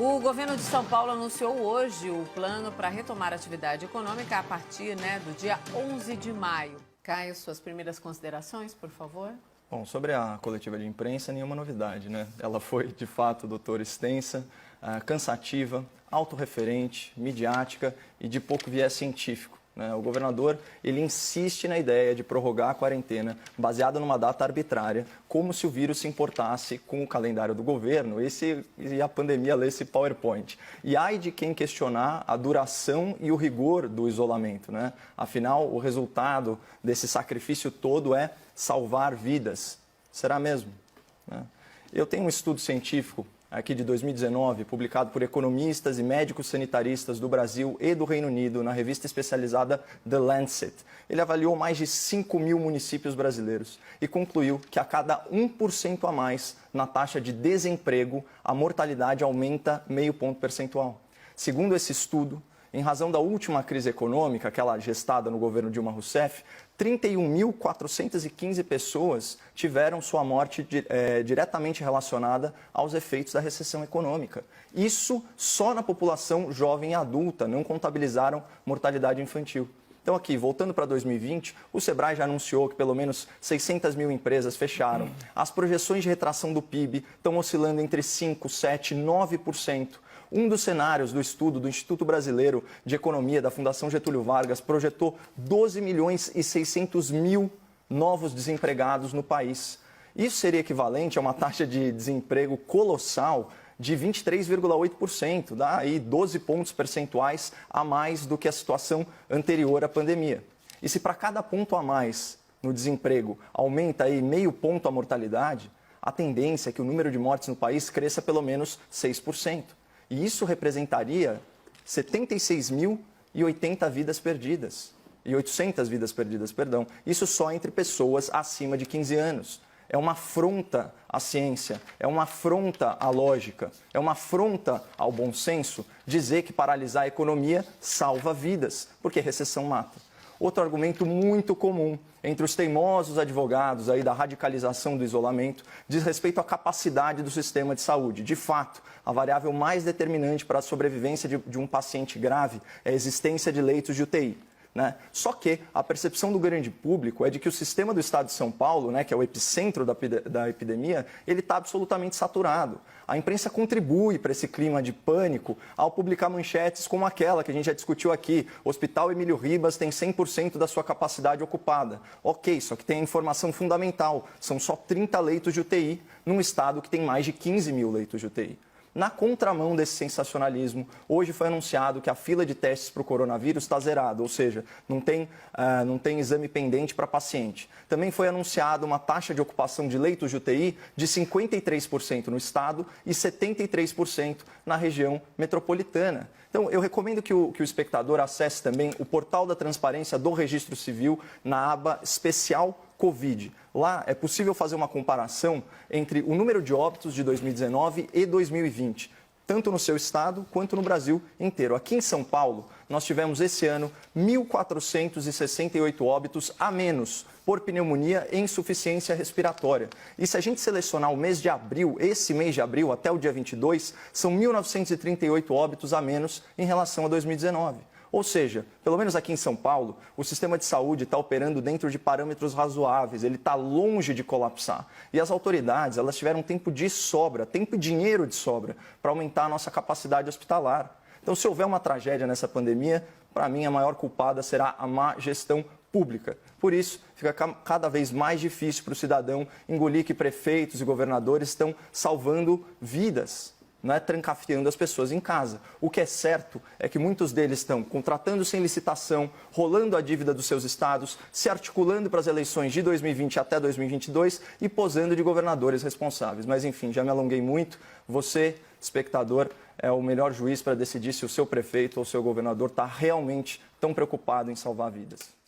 O governo de São Paulo anunciou hoje o plano para retomar a atividade econômica a partir do dia 11 de maio. Caio, suas primeiras considerações, por favor. Bom, sobre a coletiva de imprensa, nenhuma novidade, né? Ela foi, de fato, doutora, extensa, cansativa, autorreferente, midiática e de pouco viés científico. O governador, ele insiste na ideia de prorrogar a quarentena baseada numa data arbitrária, como se o vírus se importasse com o calendário do governo e a pandemia lesse PowerPoint. E ai de quem questionar a duração e o rigor do isolamento, né? Afinal, o resultado desse sacrifício todo é salvar vidas. Será mesmo? Eu tenho um estudo científico aqui de 2019, publicado por economistas e médicos sanitaristas do Brasil e do Reino Unido, na revista especializada The Lancet. Ele avaliou mais de 5 mil municípios brasileiros e concluiu que a cada 1% a mais na taxa de desemprego, a mortalidade aumenta meio ponto percentual. Segundo esse estudo, em razão da última crise econômica, aquela gestada no governo Dilma Rousseff, 31.415 pessoas tiveram sua morte diretamente relacionada aos efeitos da recessão econômica. Isso só na população jovem e adulta, não contabilizaram mortalidade infantil. Então aqui, voltando para 2020, o Sebrae já anunciou que pelo menos 600 mil empresas fecharam. As projeções de retração do PIB estão oscilando entre 5%, 7%, 9%. Um dos cenários do estudo do Instituto Brasileiro de Economia da Fundação Getúlio Vargas projetou 12 milhões e 600 mil novos desempregados no país. Isso seria equivalente a uma taxa de desemprego colossal de 23,8%, dá aí 12 pontos percentuais a mais do que a situação anterior à pandemia. E se para cada ponto a mais no desemprego aumenta aí meio ponto a mortalidade, a tendência é que o número de mortes no país cresça pelo menos 6%. E isso representaria 76.080 vidas perdidas. E 800 vidas perdidas, perdão. Isso só entre pessoas acima de 15 anos. É uma afronta à ciência, é uma afronta à lógica, é uma afronta ao bom senso dizer que paralisar a economia salva vidas, porque recessão mata. Outro argumento muito comum entre os teimosos advogados aí da radicalização do isolamento diz respeito à capacidade do sistema de saúde. De fato, a variável mais determinante para a sobrevivência de um paciente grave é a existência de leitos de UTI. Só que a percepção do grande público é de que o sistema do estado de São Paulo, que é o epicentro da epidemia, ele está absolutamente saturado. A imprensa contribui para esse clima de pânico ao publicar manchetes como aquela que a gente já discutiu aqui. O Hospital Emílio Ribas tem 100% da sua capacidade ocupada. Ok, só que tem a informação fundamental. São só 30 leitos de UTI num estado que tem mais de 15 mil leitos de UTI. Na contramão desse sensacionalismo, hoje foi anunciado que a fila de testes para o coronavírus está zerada, ou seja, não tem exame pendente para paciente. Também foi anunciada uma taxa de ocupação de leitos de UTI de 53% no estado e 73% na região metropolitana. Então, eu recomendo que o espectador acesse também o portal da transparência do Registro Civil na aba especial Covid. Lá é possível fazer uma comparação entre o número de óbitos de 2019 e 2020, tanto no seu estado quanto no Brasil inteiro. Aqui em São Paulo, nós tivemos esse ano 1.468 óbitos a menos por pneumonia e insuficiência respiratória. E se a gente selecionar o mês de abril, esse mês de abril até o dia 22, são 1.938 óbitos a menos em relação a 2019. Ou seja, pelo menos aqui em São Paulo, o sistema de saúde está operando dentro de parâmetros razoáveis, ele está longe de colapsar. E as autoridades, elas tiveram tempo de sobra, tempo e dinheiro de sobra, para aumentar a nossa capacidade hospitalar. Então, se houver uma tragédia nessa pandemia, para mim a maior culpada será a má gestão pública. Por isso, fica cada vez mais difícil para o cidadão engolir que prefeitos e governadores estão salvando vidas, trancafiando as pessoas em casa. O que é certo é que muitos deles estão contratando sem licitação, rolando a dívida dos seus estados, se articulando para as eleições de 2020 até 2022 e posando de governadores responsáveis. Mas, enfim, já me alonguei muito. Você, espectador, é o melhor juiz para decidir se o seu prefeito ou o seu governador está realmente tão preocupado em salvar vidas.